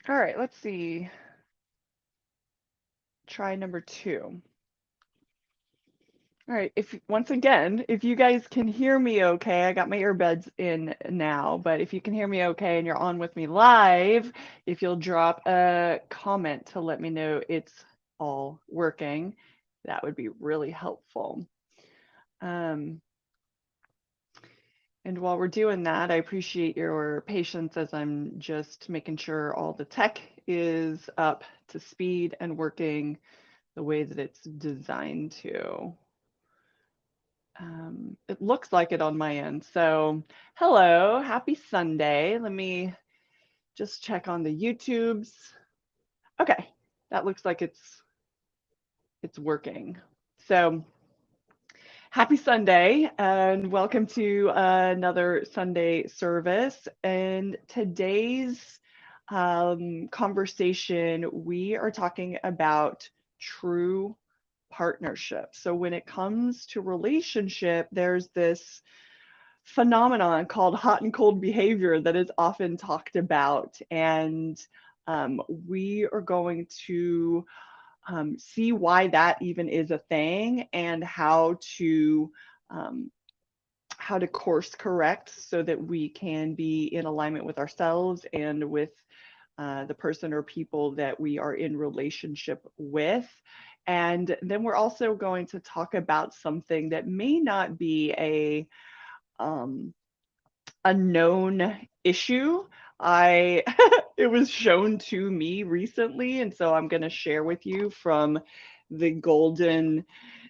All right, let's see. Try number 2. All right, if once again, if you guys can hear me okay, I got my earbuds in now, but if you can hear me okay and you're on with me live, if you'll drop a comment to let me know it's all working, that would be really helpful. Um, and while we're doing that, I appreciate your patience as I'm just making sure all the tech is up to speed and working the way that it's designed to. It looks like it on my end. So, hello, happy Sunday. Let me just check on the YouTubes. Okay, that looks like it's working. So, happy Sunday and welcome to another Sunday service. And today's conversation, we are talking about true partnership. So, when it comes to relationship, there's this phenomenon called hot and cold behavior that is often talked about. And we are going to see why that even is a thing and um, how to course correct so that we can be in alignment with ourselves and with the person or people that we are in relationship with. And then we're also going to talk about something that may not be um, a known issue. I it was shown to me recently, and so I'm going to share with you from the Golden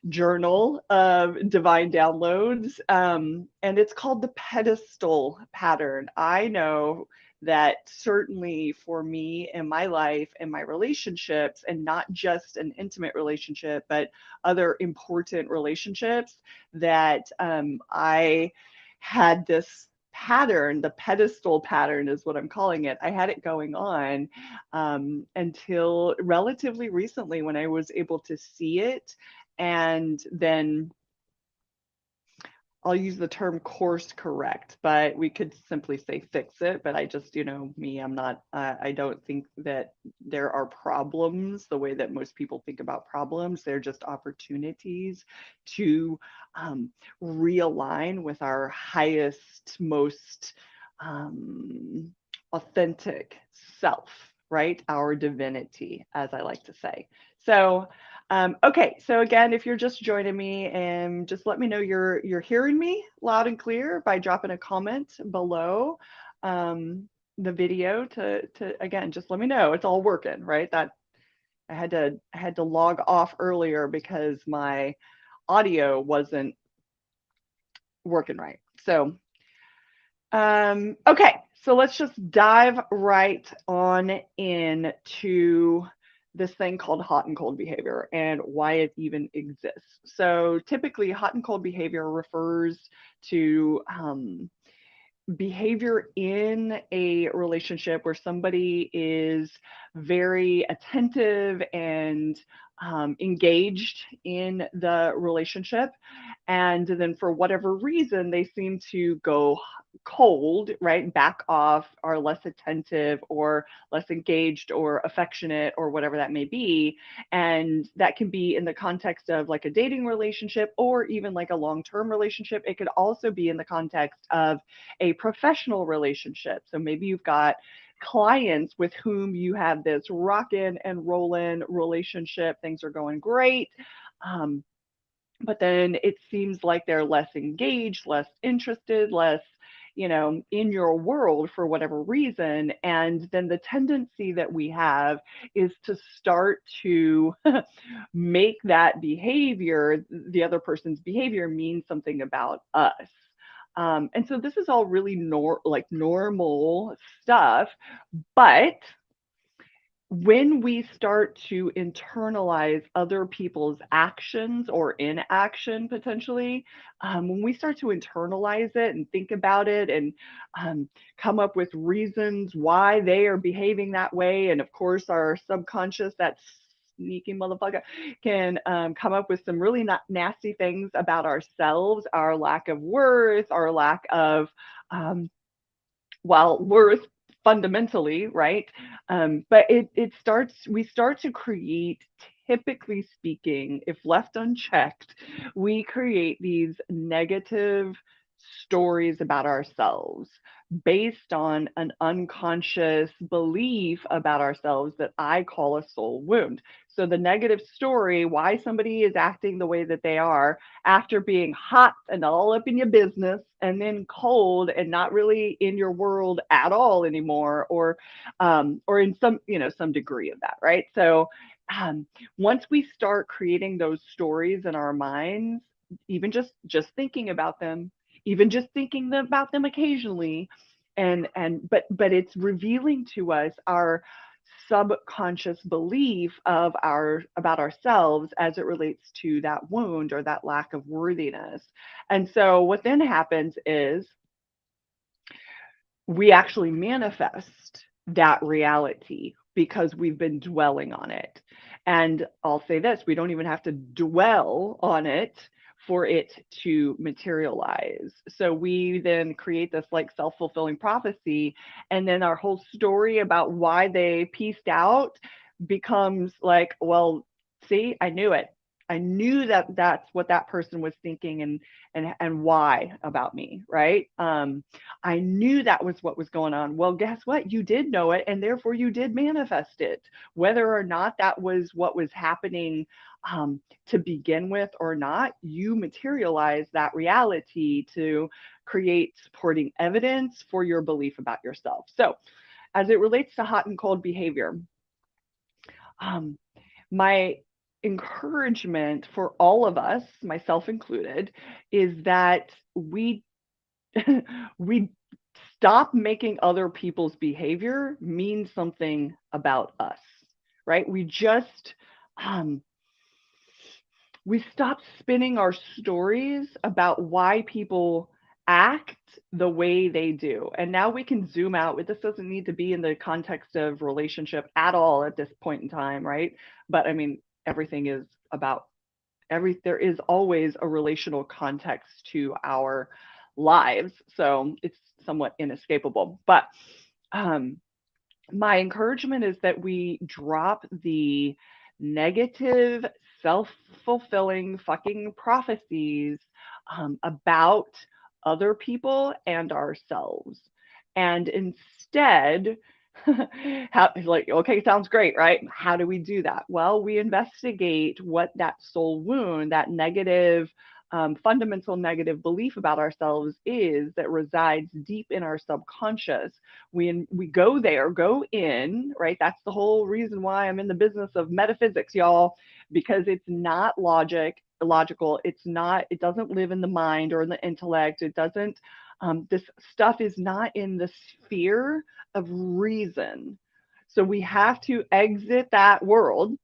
Journal of Divine Downloads, and it's called the pedestal pattern. I know that certainly for me in my life and my relationships, and not just an intimate relationship, but other important relationships, that I had this pattern, the pedestal pattern is what I'm calling it. I had it going on until relatively recently when I was able to see it. And then I'll use the term course correct, but we could simply say fix it. But I just, me, I'm not, I don't think that there are problems the way that most people think about problems. They're just opportunities to um, realign with our highest, most um, authentic self, right? Our divinity, as I like to say. So, okay, so again, if you're just joining me, and just let me know you're hearing me loud and clear by dropping a comment below the video to again just let me know it's all working, right? That I had to log off earlier because my audio wasn't working right. So okay, so let's just dive right on into this thing called hot and cold behavior and why it even exists. So typically, hot and cold behavior refers to behavior in a relationship where somebody is very attentive and engaged in the relationship. And then for whatever reason, they seem to go cold, right? Back off, are less attentive or less engaged or affectionate or whatever that may be. And that can be in the context of like a dating relationship or even like a long term relationship. It could also be in the context of a professional relationship. So maybe you've got clients with whom you have this rockin' and rollin' relationship. Things are going great. Um, but then it seems like they're less engaged, less interested, less, in your world for whatever reason. And then the tendency that we have is to start to make that behavior, the other person's behavior, mean something about us. And so this is all really like normal stuff, but when we start to internalize other people's actions or inaction potentially, when we start to internalize it and think about it and come up with reasons why they are behaving that way, and of course, our subconscious, that sneaky motherfucker, can come up with some really nasty things about ourselves, our lack of worth, our lack of, well, worth fundamentally, right? But we start to create, typically speaking, if left unchecked, we create these negative stories about ourselves based on an unconscious belief about ourselves that I call a soul wound. So the negative story, why somebody is acting the way that they are after being hot and all up in your business and then cold and not really in your world at all anymore, or in some, some degree of that, right? So um, once we start creating those stories in our minds, even just thinking about them, even just thinking about them occasionally, but it's revealing to us our subconscious belief of our about ourselves as it relates to that wound or that lack of worthiness. And so what then happens is we actually manifest that reality because we've been dwelling on it. And I'll say this, we don't even have to dwell on it for it to materialize. So we then create this like self-fulfilling prophecy, and then our whole story about why they pieced out becomes like, well, see, I knew it. I knew that that's what that person was thinking, and why about me, right? I knew that was what was going on. Well, guess what? You did know it, and therefore you did manifest it. Whether or not that was what was happening to begin with or not, you materialize that reality to create supporting evidence for your belief about yourself. So, as it relates to hot and cold behavior, um, my encouragement for all of us, myself included, is that we stop making other people's behavior mean something about us, right? Um, we stop spinning our stories about why people act the way they do. And now we can zoom out. This doesn't need to be in the context of relationship at all at this point in time, right? But I mean, everything is about there is always a relational context to our lives, so it's somewhat inescapable. But um, my encouragement is that we drop the negative, self-fulfilling fucking prophecies about other people and ourselves, and instead like, okay, sounds great, right? How do we do that? Well, we investigate what that soul wound, that negative, fundamental negative belief about ourselves is that resides deep in our subconscious. We go there, go in, right? That's the whole reason why I'm in the business of metaphysics, y'all, because it's not logical. It's not, it doesn't live in the mind or in the intellect. It doesn't, this stuff is not in the sphere of reason. So we have to exit that world,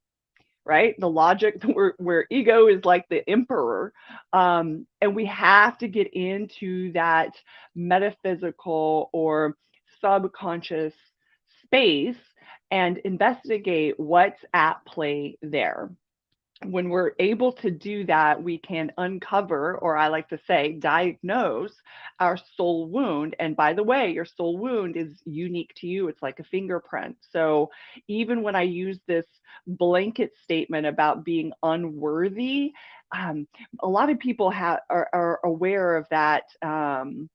right? The logic where ego is like the emperor. And we have to get into that metaphysical or subconscious space and investigate what's at play there. When we're able to do that, we can uncover, or I like to say, diagnose our soul wound. And by the way, your soul wound is unique to you. It's like a fingerprint. So even when I use this blanket statement about being unworthy, a lot of people are aware of that. And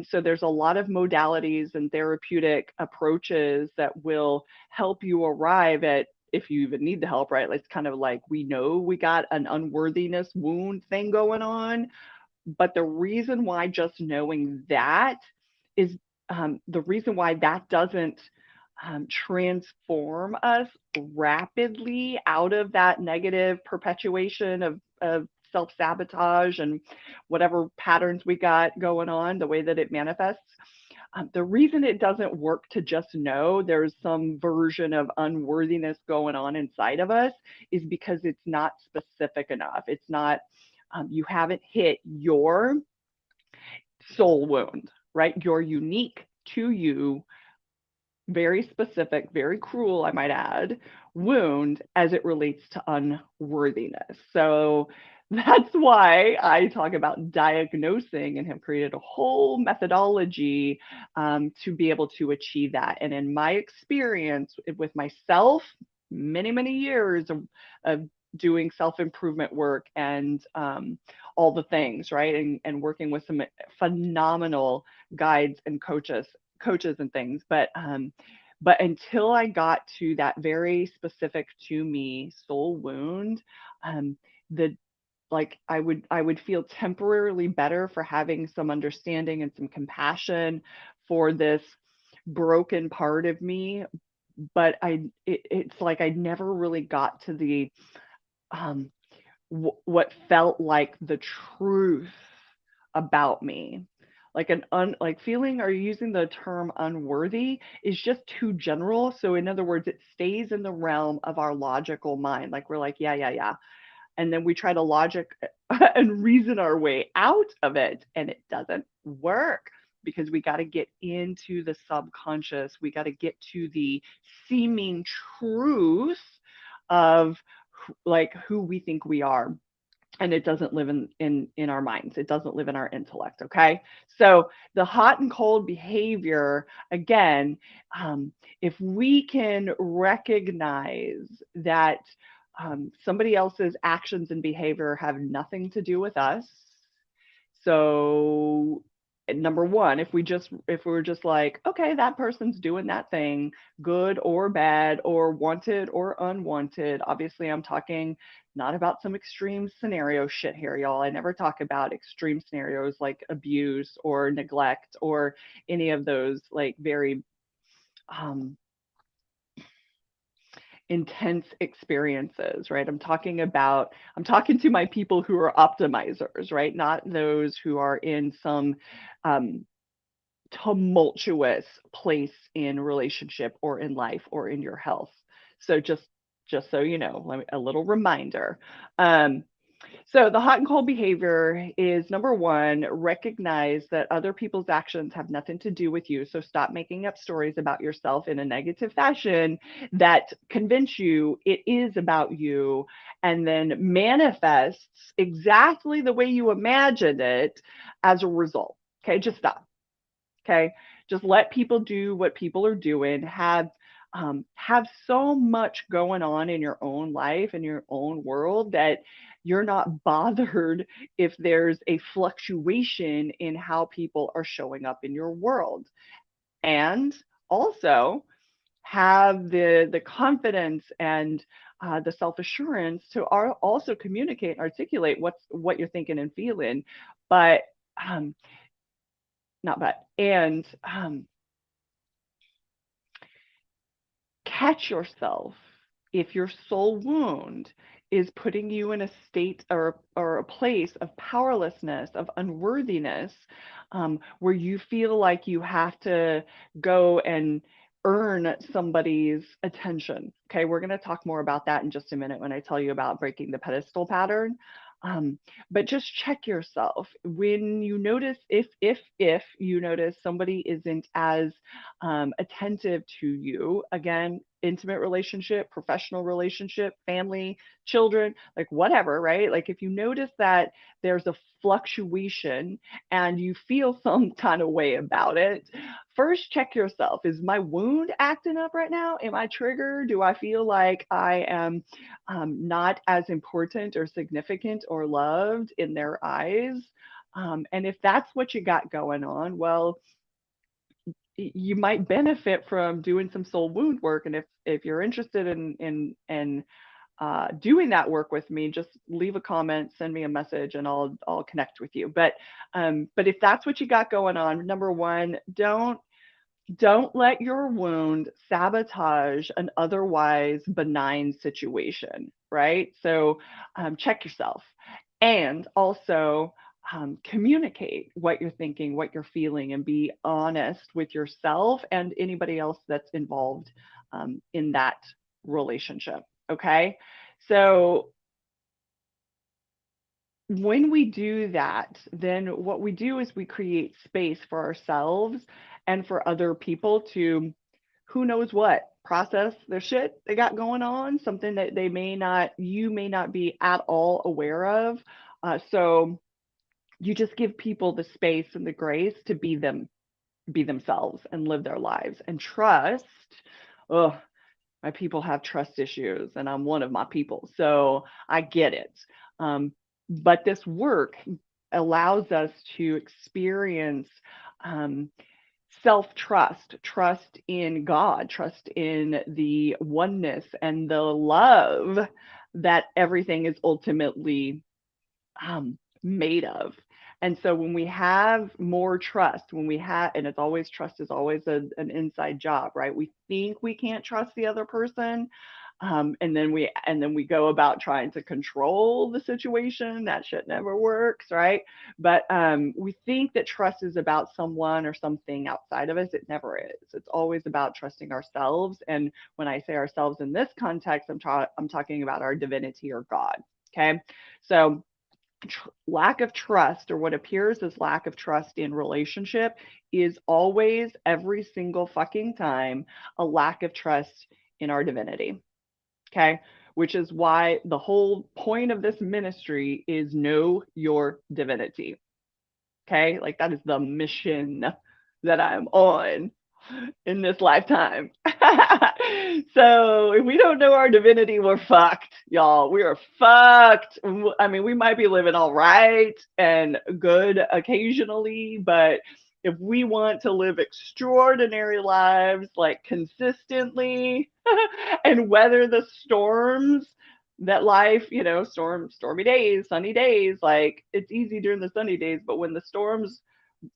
so there's a lot of modalities and therapeutic approaches that will help you arrive at, if you even need the help, right? It's kind of like, we know we got an unworthiness wound thing going on, but the reason why just knowing that is the reason why that doesn't transform us rapidly out of that negative perpetuation of self-sabotage and whatever patterns we got going on, the way that it manifests. The reason it doesn't work to just know there's some version of unworthiness going on inside of us is because it's not specific enough. It's not, you haven't hit your soul wound, right? Your unique to you, very specific, very cruel, I might add, wound as it relates to unworthiness. So That's why I talk about diagnosing and have created a whole methodology to be able to achieve that. And in my experience with myself, many, many years of doing self-improvement work and all the things, right? And working with some phenomenal guides and coaches and things. But until I got to that very specific to me soul wound, the like I would feel temporarily better for having some understanding and some compassion for this broken part of me, but it's like I never really got to the um what felt like the truth about me. Like like feeling or using the term unworthy is just too general. So in other words, it stays in the realm of our logical mind. Like we're like, yeah, yeah, yeah, and then we try to logic and reason our way out of it, and it doesn't work because we got to get into the subconscious. We got to get to the seeming truth of like who we think we are, and it doesn't live in our minds. It doesn't live in our intellect. Okay, so the hot and cold behavior again, if we can recognize that somebody else's actions and behavior have nothing to do with us. So number one, if we're just like, okay, that person's doing that thing, good or bad or wanted or unwanted. Obviously, I'm talking not about some extreme scenario shit here, y'all. I never talk about extreme scenarios like abuse or neglect or any of those like very um intense experiences, right? I'm talking to my people who are optimizers, right? Not those who are in some um, tumultuous place in relationship or in life or in your health. So just so you know, a little reminder. Um, so the hot and cold behavior is number one, recognize that other people's actions have nothing to do with you. So stop making up stories about yourself in a negative fashion that convince you it is about you and then manifests exactly the way you imagined it as a result. Okay, just stop. Okay, just let people do what people are doing. Have so much going on in your own life and your own world that you're not bothered if there's a fluctuation in how people are showing up in your world. And also have the confidence and the self assurance to also communicate and articulate what you're thinking and feeling, but um, not but and catch yourself if your soul wound is putting you in a state or a place of powerlessness, of unworthiness, where you feel like you have to go and earn somebody's attention. Okay, we're going to talk more about that in just a minute when I tell you about breaking the pedestal pattern. But just check yourself when you notice if you notice somebody isn't as attentive to you. Again, intimate relationship, professional relationship, family, children, like whatever, right? Like if you notice that there's a fluctuation and you feel some kind of way about it, first check yourself. Is my wound acting up right now? Am I triggered? Do I feel like I am not as important or significant or loved in their eyes? And if that's what you got going on, well, you might benefit from doing some soul wound work. And if you're interested in doing that work with me, just leave a comment, send me a message, and I'll connect with you. But if that's what you got going on, number one, don't let your wound sabotage an otherwise benign situation, right? So check yourself. And also communicate what you're thinking, what you're feeling, and be honest with yourself and anybody else that's involved in that relationship. Okay. So when we do that, then what we do is we create space for ourselves and for other people to, who knows what. process their shit they got going on, something that you may not be at all aware of. So you just give people the space and the grace to be themselves and live their lives. And trust, oh, my people have trust issues, and I'm one of my people, so I get it. But this work allows us to experience um, self-trust, trust in God, trust in the oneness and the love that everything is ultimately made of. And so when we have more trust, when we have, and it's always, trust is always an inside job, right? We think we can't trust the other person. And then we go about trying to control the situation. That shit never works, right? But we think that trust is about someone or something outside of us. It never is. It's always about trusting ourselves. And when I say ourselves in this context, I'm talking about our divinity or God. Okay, so lack of trust, or what appears as lack of trust in relationship, is always, every single fucking time, a lack of trust in our divinity. Okay, which is why the whole point of this ministry is know your divinity. Okay, like that is the mission that I'm on in this lifetime. So if we don't know our divinity, we're fucked, y'all. We are fucked. I mean, we might be living all right and good occasionally, but if we want to live extraordinary lives, like consistently, and weather the storms that life, stormy days, sunny days, like it's easy during the sunny days, but when the storms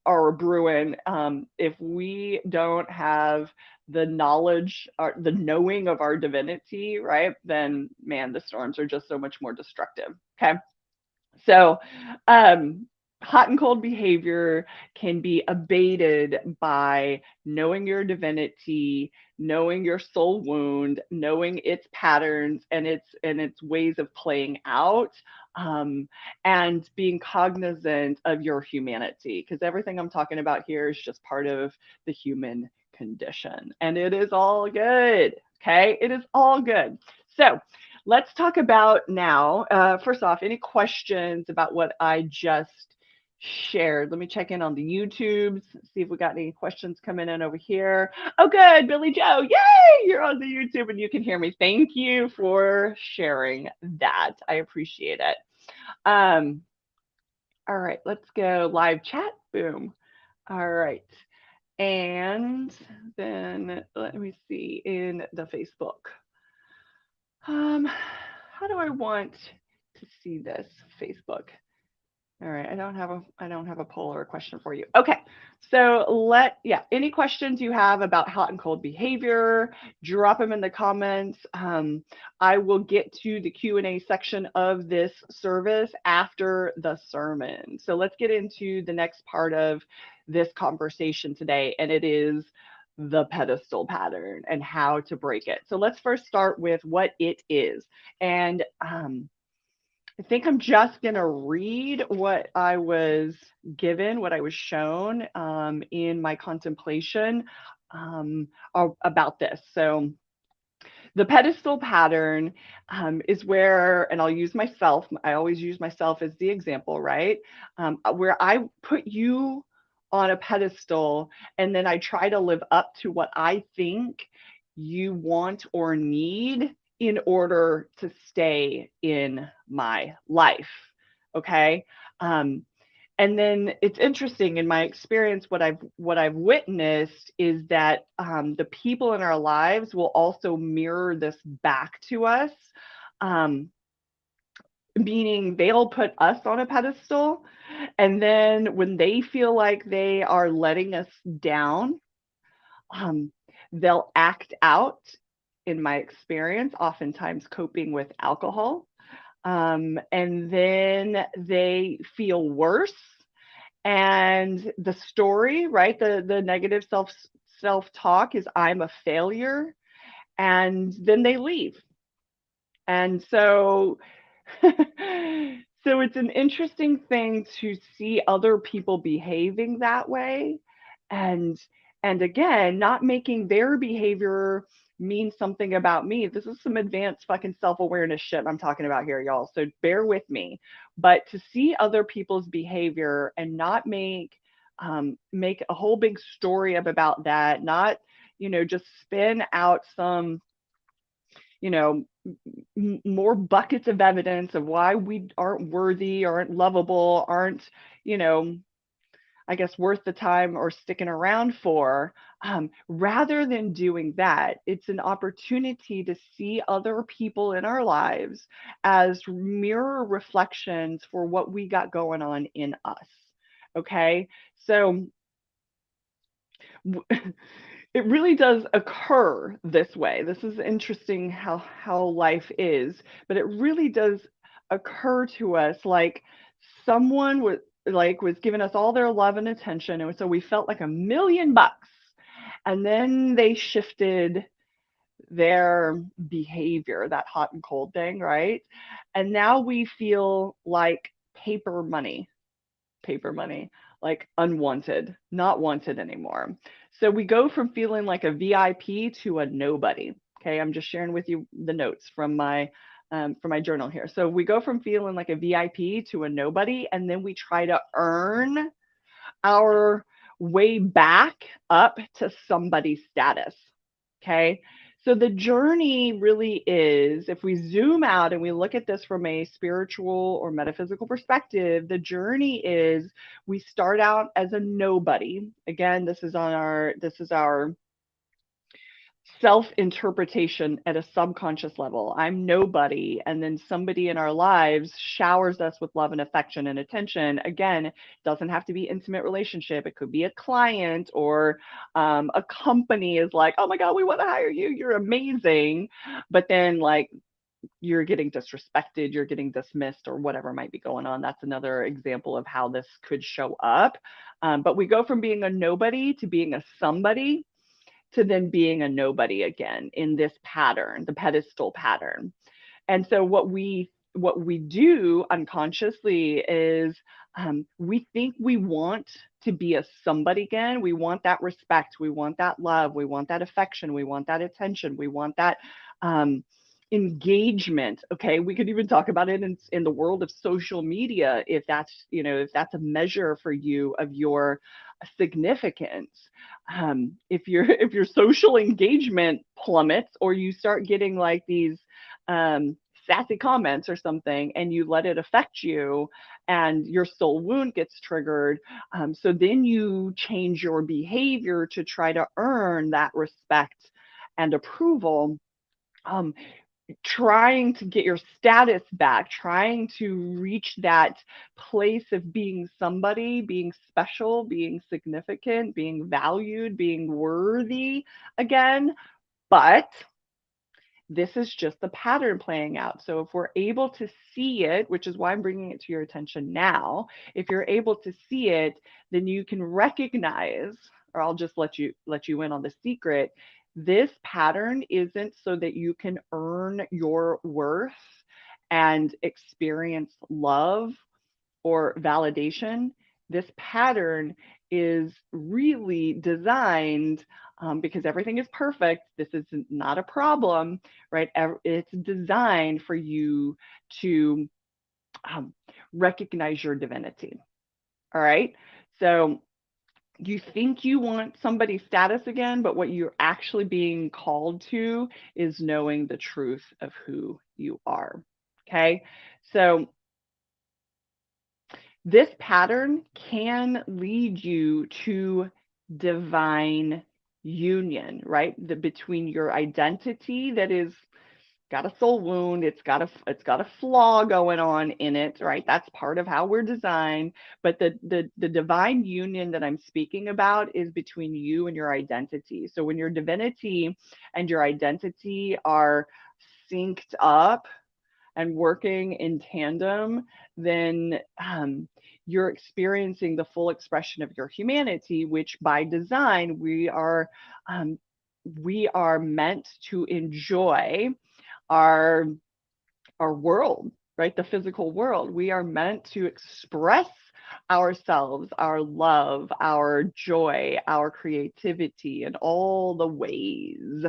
are brewing, if we don't have the knowledge or the knowing of our divinity, right, then man, the storms are just so much more destructive. Okay, so hot and cold behavior can be abated by knowing your divinity, knowing your soul wound, knowing its patterns and its ways of playing out, and being cognizant of your humanity, because everything I'm talking about here is just part of the human condition, and it is all good. Okay, it is all good. So let's talk about now, first off, any questions about what I just shared? Let me check in on the YouTubes, see if we got any questions coming in over here. Oh, good, Billy Joe. Yay, you're on the YouTube and you can hear me. Thank you for sharing that. I appreciate it. All right, let's go live chat. Boom. All right. And then let me see in the Facebook. How do I want to see this Facebook? All right, I don't have a poll or a question for you. Okay, so any questions you have about hot and cold behavior, drop them in the comments. I will get to the Q&A section of this service after the sermon. So let's get into the next part of this conversation today, and it is the pedestal pattern and how to break it. So let's first start with what it is. And I think I'm just going to read what I was given, what I was shown in my contemplation about this. So the pedestal pattern is where, and I'll use myself, I always use myself as the example, right? Where I put you on a pedestal and then I try to live up to what I think you want or need in order to stay in my life. Okay. And then it's interesting in my experience, what I've witnessed is that the people in our lives will also mirror this back to us, meaning they'll put us on a pedestal, and then when they feel like they are letting us down, they'll act out, in my experience, oftentimes coping with alcohol. And then they feel worse. And the story, right? The negative self-talk is I'm a failure. And then they leave. And so so it's an interesting thing to see other people behaving that way, and again, not making their behavior means something about me. This is some advanced fucking self-awareness shit I'm talking about here, y'all. So bear with me. But to see other people's behavior and not make a whole big story about that, not, just spin out some, you know, more buckets of evidence of why we aren't worthy, aren't lovable, aren't, you know, I guess, worth the time or sticking around for. Rather than doing that, it's an opportunity to see other people in our lives as mirror reflections for what we got going on in us. Okay. So it really does occur this way. This is interesting how life is, but it really does occur to us like someone was giving us all their love and attention, and so we felt like $1,000,000, and then they shifted their behavior, that hot and cold thing, right? And now we feel like paper money, like unwanted, not wanted anymore. So we go from feeling like a VIP to a nobody. Okay, I'm just sharing with you the notes from my journal here. So we go from feeling like a VIP to a nobody, and then we try to earn our way back up to somebody's status. Okay. So the journey really is, if we zoom out and we look at this from a spiritual or metaphysical perspective, the journey is we start out as a nobody. Again, this is our self-interpretation at a subconscious level. I'm nobody, and then somebody in our lives showers us with love and affection and attention. Again, it doesn't have to be intimate relationship. It could be a client or a company is like, oh my God, we want to hire you. You're amazing. But then like you're getting disrespected, you're getting dismissed, or whatever might be going on. That's another example of how this could show up. But we go from being a nobody to being a somebody to then being a nobody again in this pattern, the pedestal pattern. And so what we do unconsciously is we think we want to be a somebody again. We want that respect. We want that love. We want that affection. We want that attention. We want that um, engagement. Okay, we could even talk about it in the world of social media, if that's a measure for you of your significance. If your social engagement plummets, or you start getting like these sassy comments or something, and you let it affect you, and your soul wound gets triggered, so then you change your behavior to try to earn that respect and approval, um, trying to get your status back, trying to reach that place of being somebody, being special, being significant, being valued, being worthy again. But this is just the pattern playing out. So if we're able to see it, which is why I'm bringing it to your attention now, if you're able to see it, then you can recognize, or I'll just let you in on the secret. This pattern isn't so that you can earn your worth and experience love or validation. This pattern is really designed, because everything is perfect. This is not a problem, right? It's designed for you to um, recognize your divinity. All right. So you think you want somebody's status again, but what you're actually being called to is knowing the truth of who you are. Okay. So this pattern can lead you to divine union, right? Between your identity that is got a soul wound, it's got a flaw going on in it, right? That's part of how we're designed. But the divine union that I'm speaking about is between you and your identity. So when your divinity and your identity are synced up and working in tandem, then you're experiencing the full expression of your humanity, which by design we are meant to enjoy our our world, right? The physical world. We are meant to express ourselves, our love, our joy, our creativity in all the ways.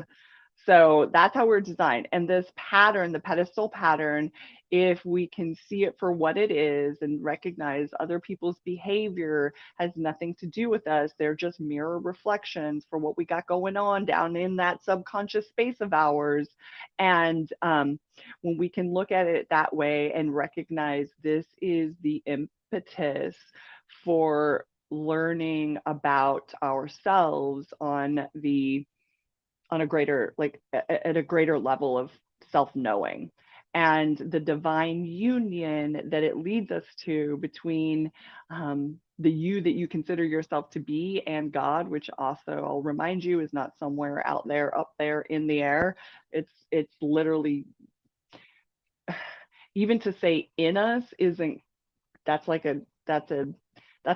So that's how we're designed. And this pattern, the pedestal pattern, if we can see it for what it is and recognize other people's behavior has nothing to do with us, they're just mirror reflections for what we got going on down in that subconscious space of ours. And when we can look at it that way and recognize this is the impetus for learning about ourselves on a greater, like at a greater level of self-knowing, and the divine union that it leads us to between the you that you consider yourself to be and God, which also I'll remind you is not somewhere out there up there in the air. It's literally, even to say in us isn't, that's like a that's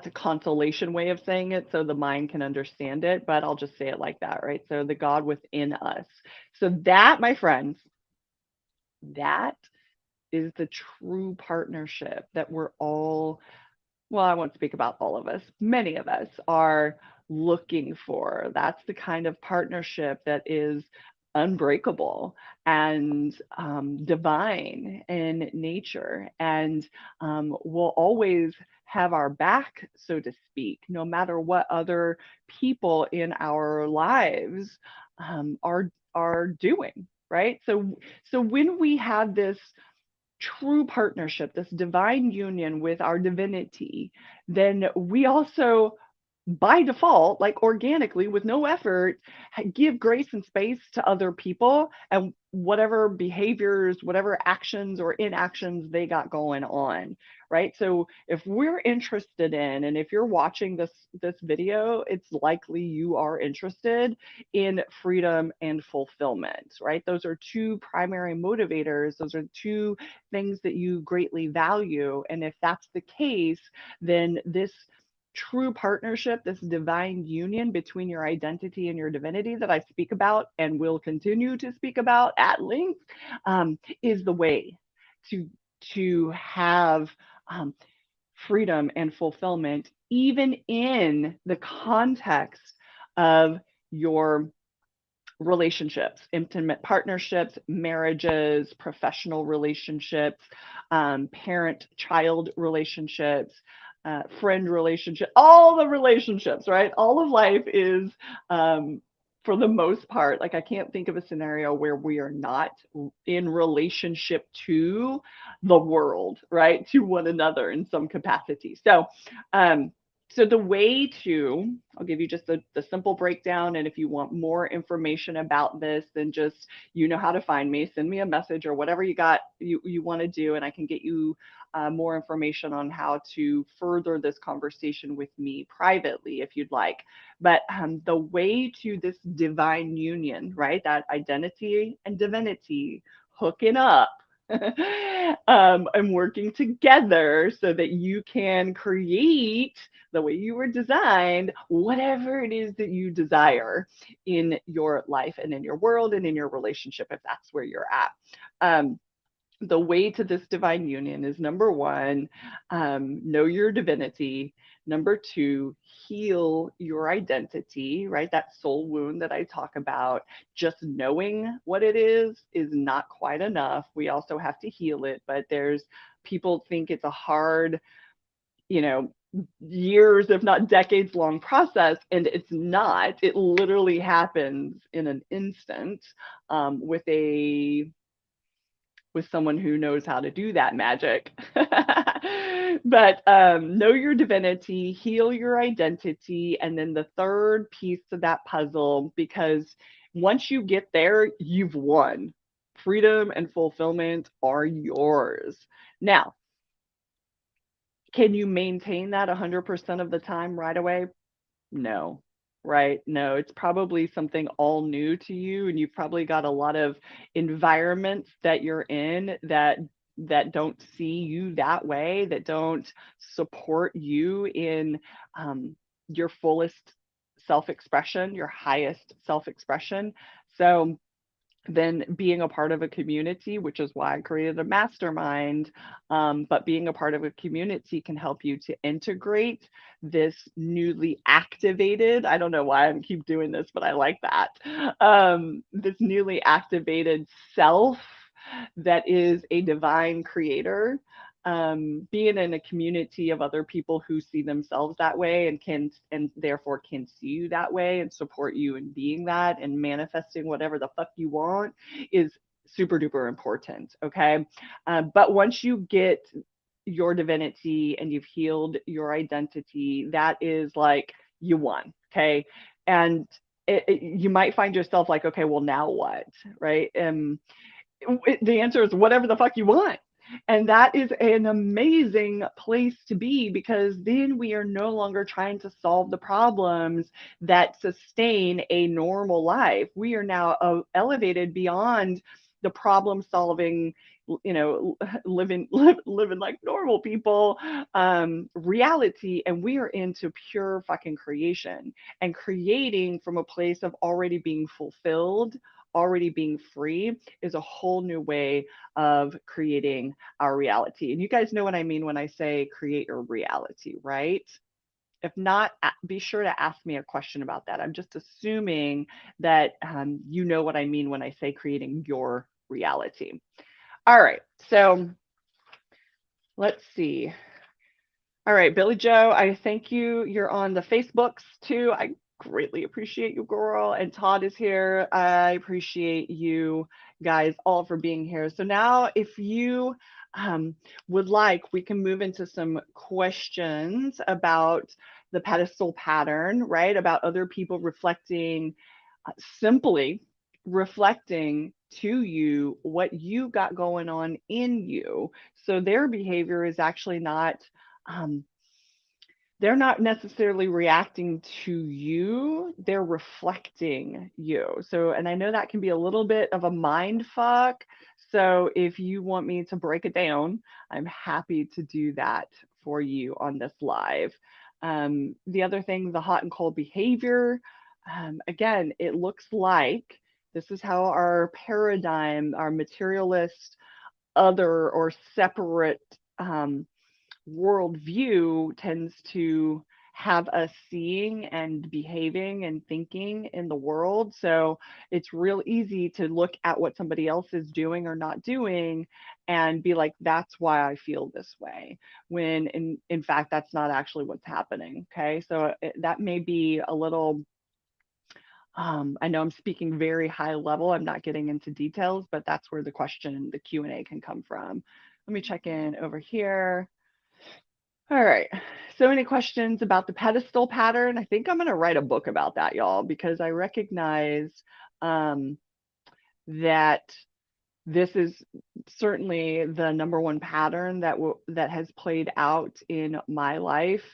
a consolation way of saying it so the mind can understand it, but I'll just say it like that, right? So the God within us. So that, my friends, that is the true partnership that we're all, well, I won't speak about all of us, many of us are looking for. That's the kind of partnership that is unbreakable and divine in nature, and will always have our back, so to speak, no matter what other people in our lives are doing. Right. So when we have this true partnership, this divine union with our divinity, then we also, by default, like organically, with no effort, give grace and space to other people and whatever behaviors, whatever actions or inactions they got going on, right? So if we're interested in, and if you're watching this video, it's likely you are interested in freedom and fulfillment, right? Those are two primary motivators. Those are two things that you greatly value. And if that's the case, then this true partnership, this divine union between your identity and your divinity that I speak about and will continue to speak about at length, is the way to have um, freedom and fulfillment, even in the context of your relationships, intimate partnerships, marriages, professional relationships, parent child relationships, friend relationship, all the relationships, right? All of life is, for the most part, like I can't think of a scenario where we are not in relationship to the world, right? To one another in some capacity. Um, so the way to, I'll give you just the simple breakdown. And if you want more information about this, then just, you know how to find me, send me a message or whatever you want to do. And I can get you more information on how to further this conversation with me privately if you'd like. But the way to this divine union, right? That identity and divinity hooking up and working together so that you can create the way you were designed, whatever it is that you desire in your life and in your world and in your relationship, if that's where you're at. The way to this divine union is, number one, know your divinity. Number two, heal your identity, right? That soul wound that I talk about. Just knowing what it is not quite enough. We also have to heal it, but people think it's a hard, you know, years, if not decades long process, and it's not. It literally happens in an instant, with someone who knows how to do that magic. But know your divinity, heal your identity, and then the third piece of that puzzle, because once you get there, you've won. Freedom and fulfillment are yours. Now, can you maintain that 100% of the time right away? No, right? No, it's probably something all new to you, and you've probably got a lot of environments that you're in that don't see you that way, that don't support you in your fullest self-expression, your highest self-expression. So then being a part of a community, which is why I created a mastermind. But being a part of a community can help you to integrate this newly activated, I don't know why I keep doing this, but I like that. This newly activated self that is a divine creator. Being in a community of other people who see themselves that way and can, and therefore can see you that way and support you in being that and manifesting whatever the fuck you want is super duper important. Okay. But once you get your divinity and you've healed your identity, that is like you won. Okay. And you might find yourself like, okay, well, now what? Right. The answer is whatever the fuck you want. And that is an amazing place to be, because then we are no longer trying to solve the problems that sustain a normal life. We are now elevated beyond the problem solving, living like normal people, reality. And we are into pure fucking creation, and creating from a place of already being fulfilled, already being free, is a whole new way of creating our reality. And you guys know what I mean when I say create your reality, right? If not, be sure to ask me a question about that. I'm just assuming that you know what I mean when I say creating your reality. All right, so let's see. All right, Billy Joe, I thank you. You're on the Facebooks too. I greatly appreciate you, girl. And Todd is here. I appreciate you guys all for being here. So now, if you would like, we can move into some questions about the pedestal pattern, right? About other people reflecting, simply reflecting to you what you got going on in you. So their behavior is actually not, um, they're not necessarily reacting to you, they're reflecting you. So, and I know that can be a little bit of a mind fuck. So, if you want me to break it down, I'm happy to do that for you on this live. The other thing, the hot and cold behavior, again, it looks like this is how our paradigm, our materialist, other, or separate worldview tends to have us seeing and behaving and thinking in the world. So it's real easy to look at what somebody else is doing or not doing and be like, that's why I feel this way. When in fact, that's not actually what's happening. Okay. So that may be a little, I know I'm speaking very high level. I'm not getting into details, but that's where the question, the Q&A can come from. Let me check in over here. All right. So any questions about the pedestal pattern? I think I'm going to write a book about that, y'all, because I recognize that this is certainly the number one pattern that has played out in my life.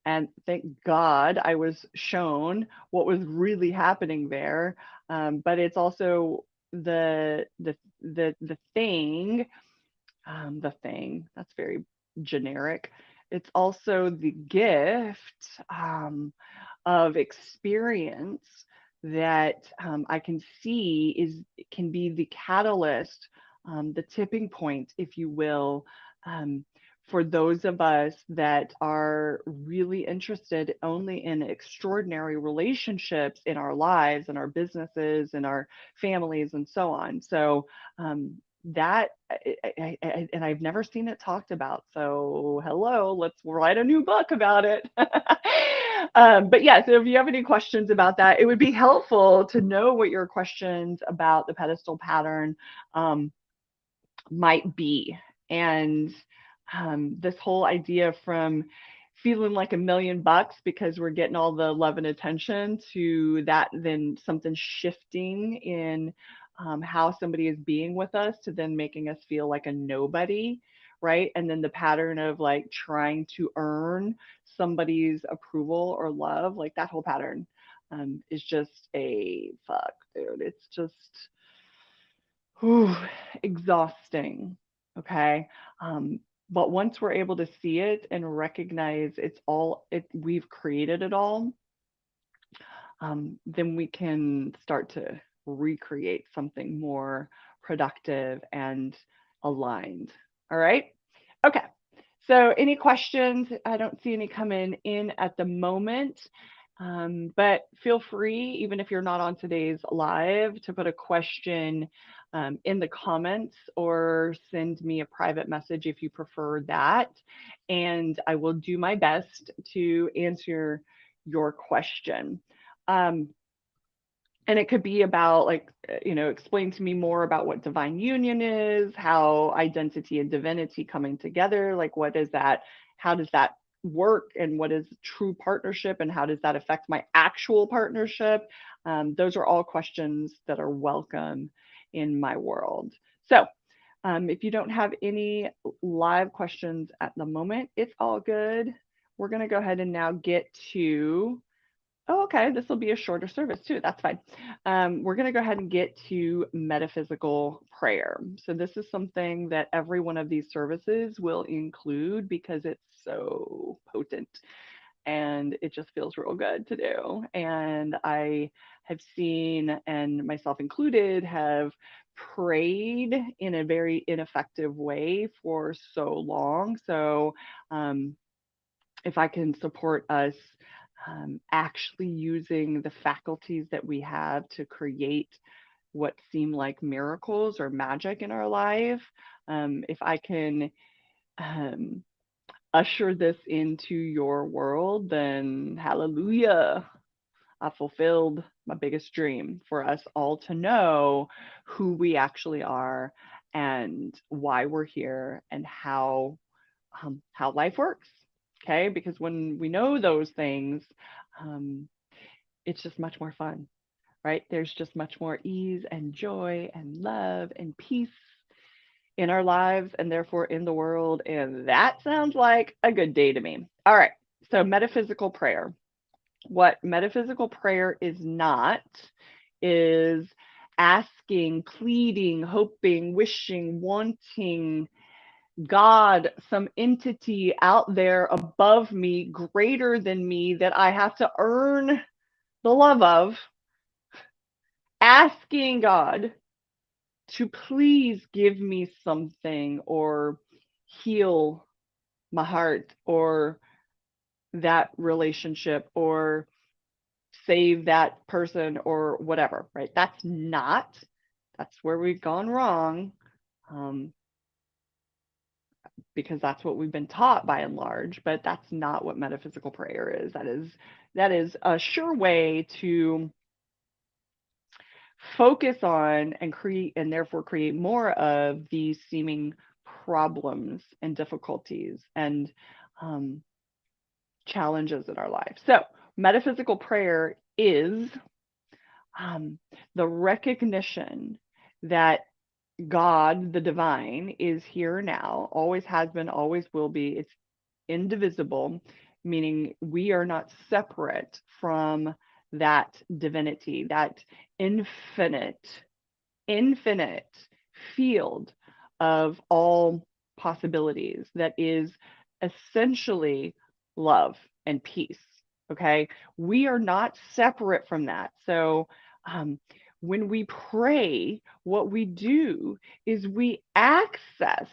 And thank God I was shown what was really happening there. But it's also the thing, the thing that's very generic. It's also the gift of experience that I can see can be the catalyst, the tipping point, if you will, for those of us that are really interested only in extraordinary relationships in our lives and our businesses and our families and so on. So that and I've never seen it talked about. So hello, let's write a new book about it. But yeah, so if you have any questions about that, it would be helpful to know what your questions about the pedestal pattern might be. And this whole idea from feeling like $1,000,000 because we're getting all the love and attention to that, then something shifting in how somebody is being with us to then making us feel like a nobody, right? And then the pattern of like trying to earn somebody's approval or love, like that whole pattern is just a fuck, dude. It's just whew, exhausting. Okay. But once we're able to see it and recognize we've created it all, then we can start to recreate something more productive and aligned. All right. Okay. So any questions? I don't see any coming in at the moment. But feel free, even if you're not on today's live, to put a question in the comments or send me a private message if you prefer that. And I will do my best to answer your question. Um, and it could be about, like, explain to me more about what divine union is, how identity and divinity coming together, like what is that, how does that work, and what is true partnership, and how does that affect my actual partnership. Those are all questions that are welcome in my world. So if you don't have any live questions at the moment, it's all good. We're going to go ahead and now get to, oh, okay, this will be a shorter service too. That's fine. We're going to go ahead and get to metaphysical prayer. So this is something that every one of these services will include because it's so potent and it just feels real good to do. And I have seen, and myself included, have prayed in a very ineffective way for so long. So if I can support us actually using the faculties that we have to create what seem like miracles or magic in our life, if I can um, usher this into your world, then hallelujah, I fulfilled my biggest dream for us all to know who we actually are and why we're here and how life works. Okay, because when we know those things, um, it's just much more fun, right? There's just much more ease and joy and love and peace in our lives and therefore in the world. And that sounds like a good day to me. All right. So, metaphysical prayer. What metaphysical prayer is not is asking, pleading, hoping, wishing, wanting God, some entity out there above me, greater than me, that I have to earn the love of, asking God to please give me something or heal my heart or that relationship or save that person or whatever, right? That's where we've gone wrong. Um, because that's what we've been taught by and large, but that's not what metaphysical prayer is. That is a sure way to focus on and create, and therefore create more of these seeming problems and difficulties and um, challenges in our life. So metaphysical prayer is the recognition that God, the divine, is here now, always has been, always will be. It's indivisible, meaning we are not separate from that divinity, that infinite, infinite field of all possibilities that is essentially love and peace. Okay. We are not separate from that. So, when we pray, what we do is we access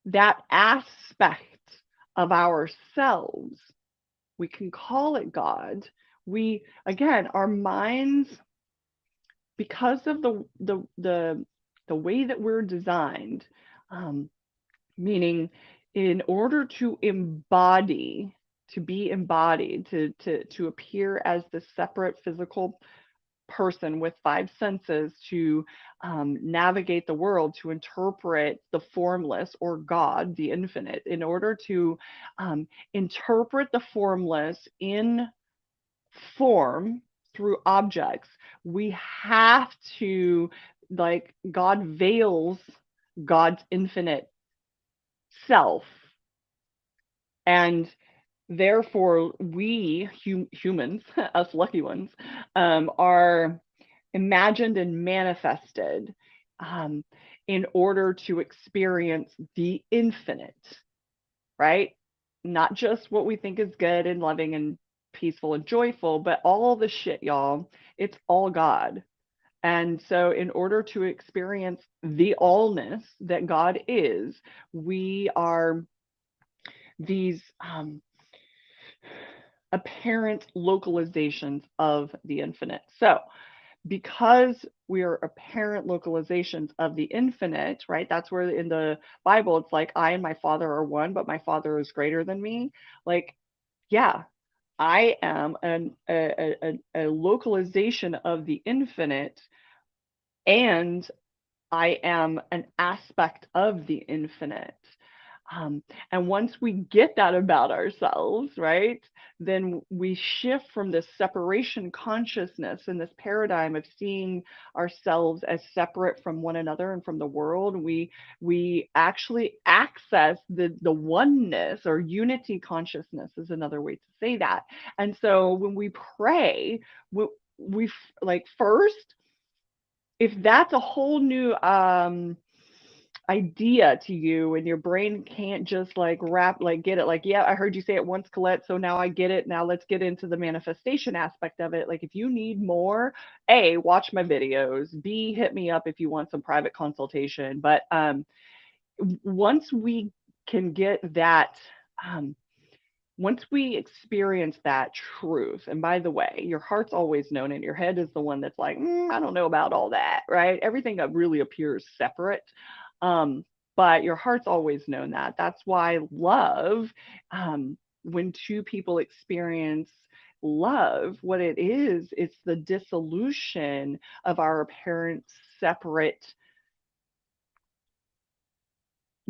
that aspect of ourselves. We can call it God. We, again, our minds, because of the way that we're designed, um, meaning in order to embody, to be embodied, to appear as the separate physical person with five senses, to navigate the world, to interpret the formless or God, the infinite, in order to interpret the formless in form through objects, we have to, like, God veils God's infinite self. And therefore, we humans, us lucky ones, are imagined and manifested um, in order to experience the infinite, right? Not just what we think is good and loving and peaceful and joyful, but all the shit, y'all. It's all God. And so, in order to experience the allness that God is, we are these apparent localizations of the infinite. So, because we are apparent localizations of the infinite, right? That's where in the Bible it's like, I and my Father are one, but my Father is greater than me. Like, yeah, I am a localization of the infinite, and I am an aspect of the infinite. And once we get that about ourselves, right, then we shift from this separation consciousness and this paradigm of seeing ourselves as separate from one another and from the world. We actually access the oneness, or unity consciousness is another way to say that. And so when we pray, we like first, if that's a whole new idea to you, and your brain can't just like get it, like, yeah, I heard you say it once, Colette, so now I get it. Now let's get into the manifestation aspect of it. Like, if you need more, A, watch my videos, B, hit me up if you want some private consultation. But once we can get that, um, once we experience that truth, and by the way, your heart's always known it. Your head is the one that's like, I don't know about all that, right? Everything that really appears separate. Um, but your heart's always known that. That's why love, when two people experience love, what it is, it's the dissolution of our apparent separate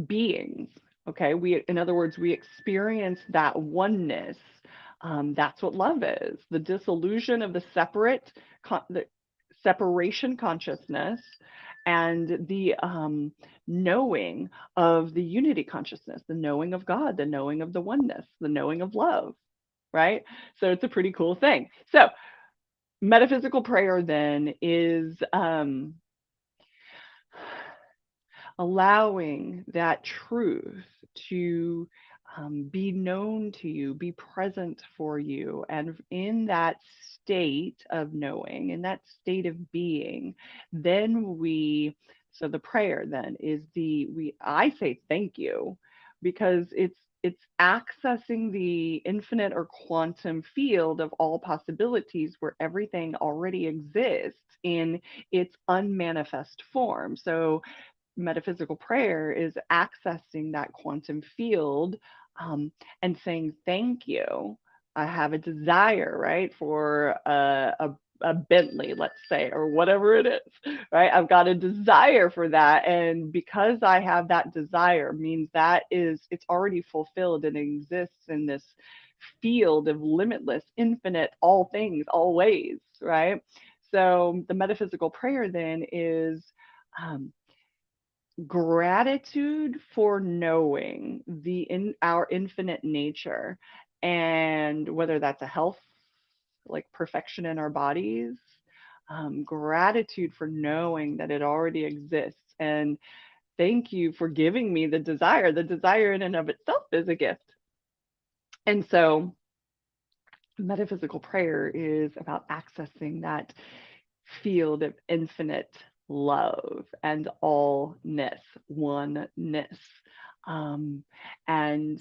beings. Okay, in other words, we experience that oneness. That's what love is: the dissolution of the separation consciousness, and the knowing of the unity consciousness, the knowing of God, the knowing of the oneness, the knowing of love. Right. So it's a pretty cool thing. So metaphysical prayer then is allowing that truth to be known to you, be present for you. And in that state of knowing, in that state of being, then so the prayer then is I say thank you, because it's accessing the infinite or quantum field of all possibilities, where everything already exists in its unmanifest form. So metaphysical prayer is accessing that quantum field, and saying thank you. I have a desire, right, for a Bentley, let's say, or whatever it is, right? I've got a desire for that. And because I have that desire, means that it's already fulfilled and exists in this field of limitless, infinite, all things, always, right? So the metaphysical prayer then is um, gratitude for knowing our infinite nature, and whether that's a health, like perfection in our bodies, gratitude for knowing that it already exists, and thank you for giving me the desire. The desire in and of itself is a gift. And so metaphysical prayer is about accessing that field of infinite love and allness, oneness, um, and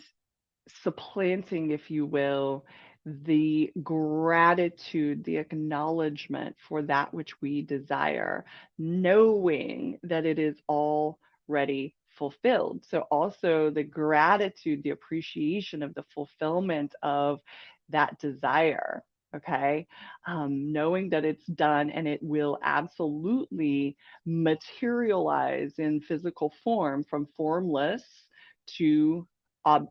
supplanting, if you will, the gratitude, the acknowledgement for that which we desire, knowing that it is already fulfilled. So, also the gratitude, the appreciation of the fulfillment of that desire. Okay. Knowing that it's done, and it will absolutely materialize in physical form, from formless to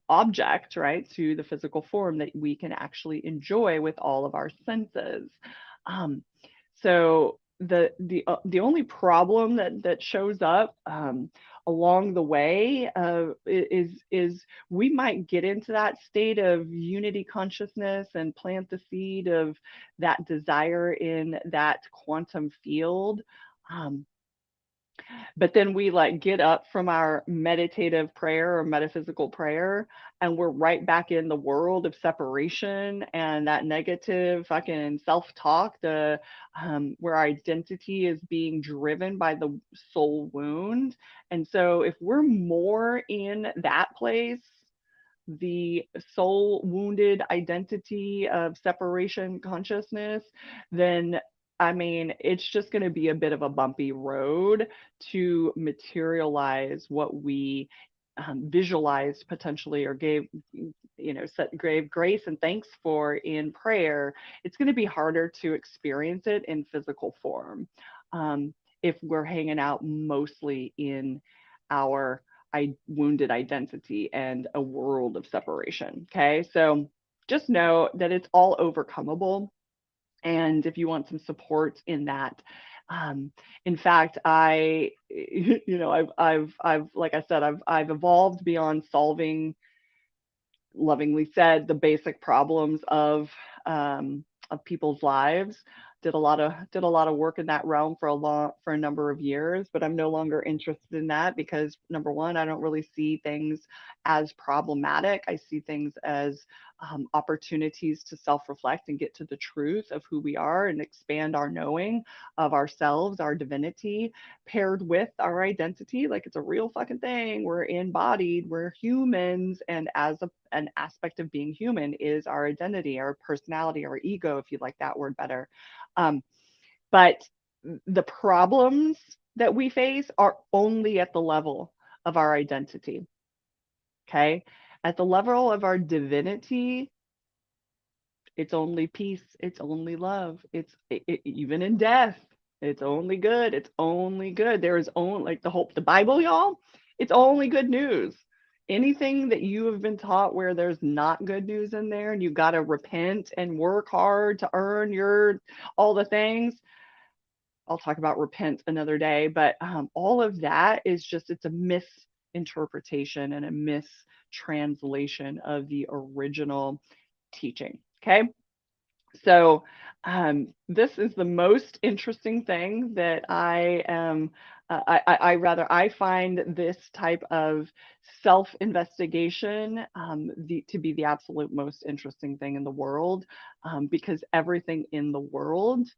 object, right, to the physical form that we can actually enjoy with all of our senses. Um, so the only problem that shows up along the way is we might get into that state of unity consciousness and plant the seed of that desire in that quantum field. Um, But then we like get up from our meditative prayer or metaphysical prayer, and we're right back in the world of separation and that negative fucking self-talk, the where our identity is being driven by the soul wound. And so if we're more in that place, the soul wounded identity of separation consciousness, then I mean, it's just going to be a bit of a bumpy road to materialize what we visualized potentially or gave, set grave grace and thanks for in prayer. It's going to be harder to experience it in physical form um, if we're hanging out mostly in our wounded identity and a world of separation. Okay. So just know that it's all overcomable. And if you want some support in that, um, in fact, I've, like I said, I've evolved beyond solving, lovingly said, the basic problems of people's lives. Did a lot of work in that realm for a number of years, but I'm no longer interested in that because number one, I don't really see things as problematic. I see things as opportunities to self-reflect and get to the truth of who we are and expand our knowing of ourselves, our divinity, paired with our identity. Like it's a real fucking thing. We're embodied, we're humans, and as an aspect of being human is our identity, our personality, our ego, if you like that word better. Um, but the problems that we face are only at the level of our identity. Okay. At the level of our divinity, it's only peace, it's only love, even in death, it's only good, it's only good. There is only like the Bible, y'all, it's only good news. Anything that you have been taught where there's not good news in there and you got to repent and work hard to earn your all the things, I'll talk about repent another day, but all of that is just, it's a misinterpretation and a mistranslation of the original teaching. Okay. So this is the most interesting thing that I am. I find this type of self-investigation to be the absolute most interesting thing in the world, because everything in the world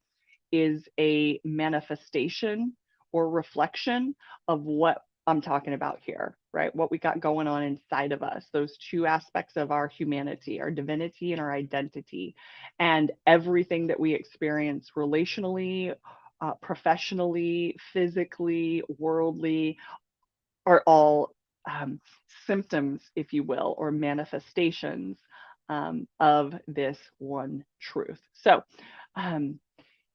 is a manifestation or reflection of what I'm talking about here, right? What we got going on inside of us, those two aspects of our humanity, our divinity and our identity, and everything that we experience relationally, professionally, physically, worldly, are all symptoms, if you will, or manifestations of this one truth. So, um,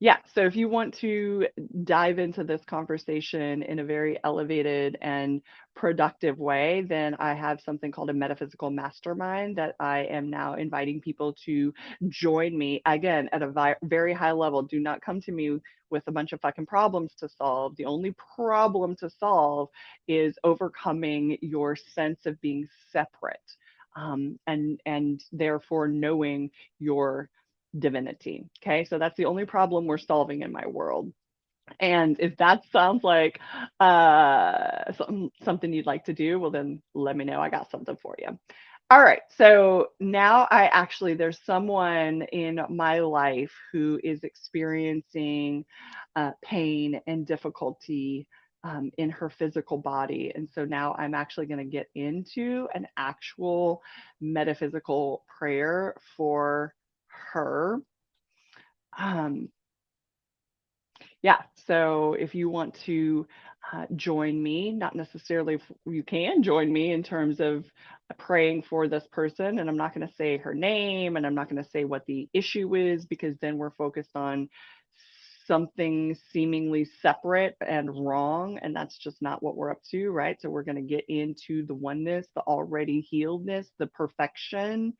yeah, so if you want to dive into this conversation in a very elevated and productive way, then I have something called a metaphysical mastermind that I am now inviting people to join me again at a very high level. Do not come to me with a bunch of fucking problems to solve. The only problem to solve is overcoming your sense of being separate, and therefore knowing your divinity. Okay, so that's the only problem we're solving in my world. And if that sounds like something you'd like to do, well, then let me know. I got something for you. All right. So now there's someone in my life who is experiencing pain and difficulty in her physical body. And so now I'm actually going to get into an actual metaphysical prayer for her. Um, yeah, so if you want to join me, not necessarily you can join me in terms of praying for this person, and I'm not going to say her name and I'm not going to say what the issue is because then we're focused on something seemingly separate and wrong, and that's just not what we're up to, right? So we're going to get into the oneness, the already healedness, the perfection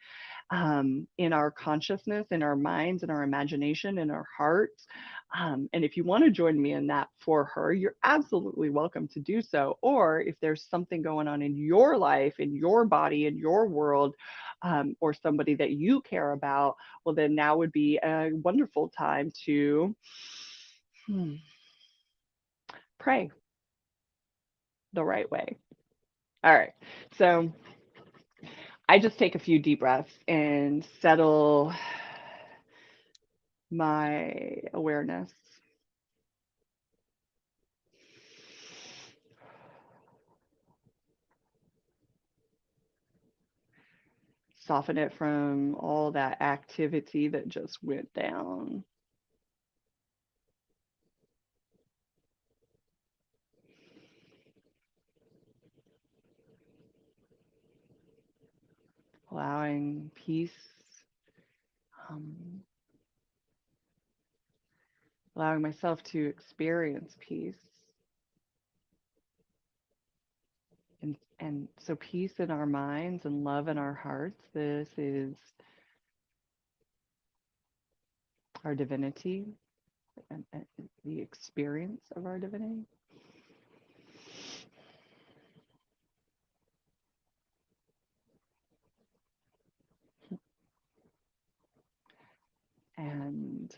in our consciousness, in our minds, in our imagination, in our hearts. And if you want to join me in that for her, you're absolutely welcome to do so. Or if there's something going on in your life, in your body, in your world, or somebody that you care about, well, then now would be a wonderful time to pray. the right way. All right. So I just take a few deep breaths and settle my awareness. Soften it from all that activity that just went down. Allowing peace, um, allowing myself to experience peace. And so peace in our minds and love in our hearts. This is our divinity and the experience of our divinity. And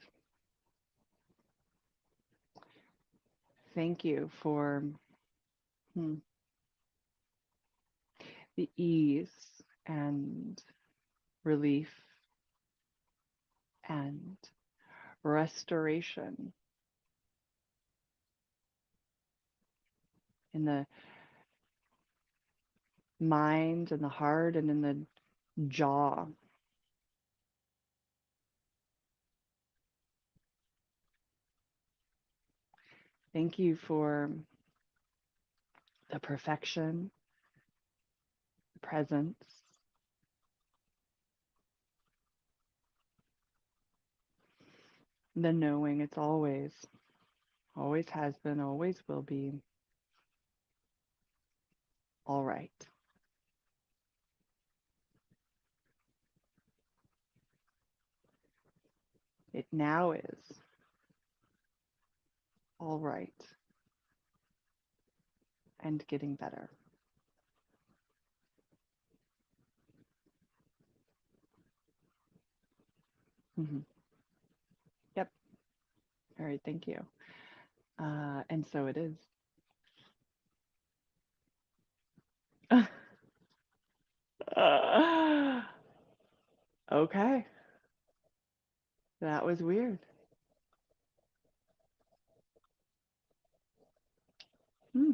thank you for hmm, the ease and relief and restoration in the mind and the heart and in the jaw. Thank you for the perfection, the presence, the knowing it's always has been, always will be all right. It now is all right and getting better. Mm-hmm. Yep. All right. Thank you. And so it is. Okay. That was weird. Hmm.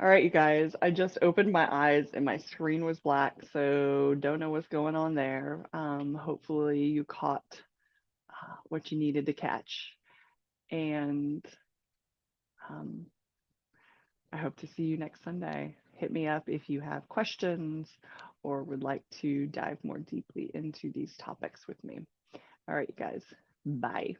All right, you guys. I just opened my eyes and my screen was black, so don't know what's going on there. Hopefully you caught what you needed to catch. And um, I hope to see you next Sunday. Hit me up if you have questions or would like to dive more deeply into these topics with me. All right, you guys. Bye.